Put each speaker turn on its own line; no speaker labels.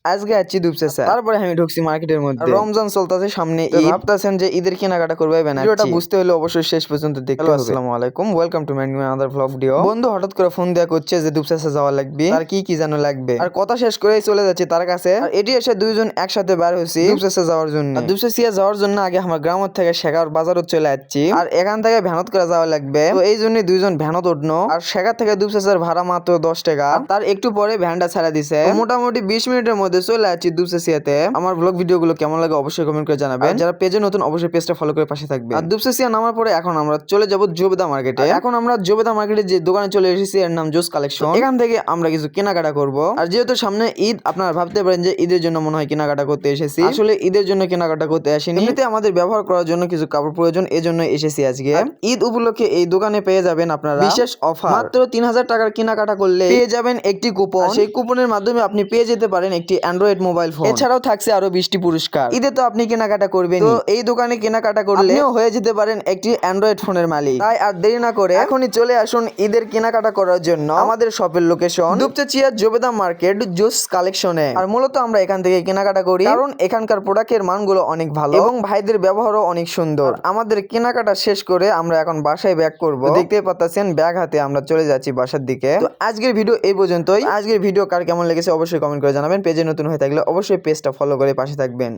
আজকে যাচ্ছি দুপচাচা। তারপরে আমি ঢুকছি মার্কেটের মধ্যে। রমজান চলতেছে সামনে, ভাবতেছেন যে ঈদের কেনাকাটা করবে না। ভিডিওটা বুঝতে হলে অবশ্যই শেষ পর্যন্ত দেখতে হবে। আসসালামু আলাইকুম, welcome to my new another vlog video. বন্ধু হঠাৎ করে ফোন দেয়া করছে যে দুপচাচা যাওয়া লাগবে, আর কি যেন লাগবে, আর কথা শেষ করেই চলে যাচ্ছে তার কাছে। আর এটি এসে দুইজন একসাথে বার হয়েছি দুপচাচা যাওয়ার জন্য। দুপচাচিয়া যাওয়ার জন্য আগে আমার গ্রাম থেকে শেখার বাজারত চলে যাচ্ছি, আর এখান থেকে ভ্যানত করে যাওয়া লাগবে। তো এই জন্য দুইজন ভ্যানত উঠনো, আর শেখা থেকে দুপচাচার ভাড়া মাত্র 10 টাকা। তার একটু পরে ভ্যানটা ছাড়া দিছে। মোটামুটি 20 মিনিটের মধ্যে চলে যাচ্ছি দুপচাচিয়াতে। আমার ব্লগ ভিডিও গুলো কেমন লাগে অবশ্যই কমেন্ট করে জানাবেন। যারা পেজে নতুন অবশ্যই পেজটা ফলো করে পাশে থাকবে। আর দুপচাচিয়া নামার পরে এখন আমরা চলে যাব জোবেদা মার্কেটে। এখন আমরা জোবেদা মার্কেটে যে দোকানে চলে এসেছি এর নাম জোস কালেকশন। এখান থেকে আমরা কিছু কেনাকাটা করব। আর যেহেতু সামনে ঈদ, আপনারা ভাবতে পারেন যে ঈদের জন্য মনে হয় কেনাকাটা করতে এসেছি। আসলে ঈদের জন্য কেনাকাটা করতে আসিনি, এমনিতে আমাদের ব্যবহার করার জন্য কিছু কাপড় প্রয়োজন, এজন্য এসেছি আজকে। ঈদ উপলক্ষে এই দোকানে পেয়ে যাবেন আপনারা বিশেষ অফার। মাত্র 3000 টাকার কেনাকাটা করলে পেয়ে যাবেন একটি কুপন। সেই কুপনের মাধ্যমে আপনি পেয়ে যেতে পারেন একটি অ্যান্ড্রয়েড মোবাইল ফোন। এছাড়াও থাকছে আরো 20টি পুরস্কার। ঈদে তো আপনি কেনাকাটা করবেন, তো এই দোকানে কেনাকাটা করলে আপনিও হয়ে যেতে পারেন একটি অ্যান্ড্রয়েড ফোনের মালিক। তাই আর দেরি না করে এখনই চলে আসুন ঈদের কেনাকাটা করার জন্য আমাদের শপের লোকেশন দুপচাচিয়া জোবেদা মার্কেট জোস কালেকশনে। আর মূলত আমরা এখান থেকে কেনাকাটা করি কারণ এখানকার প্রোডাক্টের মানগুলো অনেক ভালো এবং ভাইদের ব্যবহারও অনেক সুন্দর। আমাদের কেনাকাটা শেষ করে আমরা এখন বাসায় ব্যাক করব। দেখতে পাচ্ছেন ব্যাগ হাতে আমরা চলে যাচ্ছি বাসার দিকে। তো আজকের ভিডিও এই পর্যন্তই। আজকের ভিডিও কার কেমন লেগেছে অবশ্যই কমেন্ট করে জানাবেন। পেজে নতুন হয়ে থাকলে অবশ্যই পেজটা ফলো করে পাশে থাকবেন।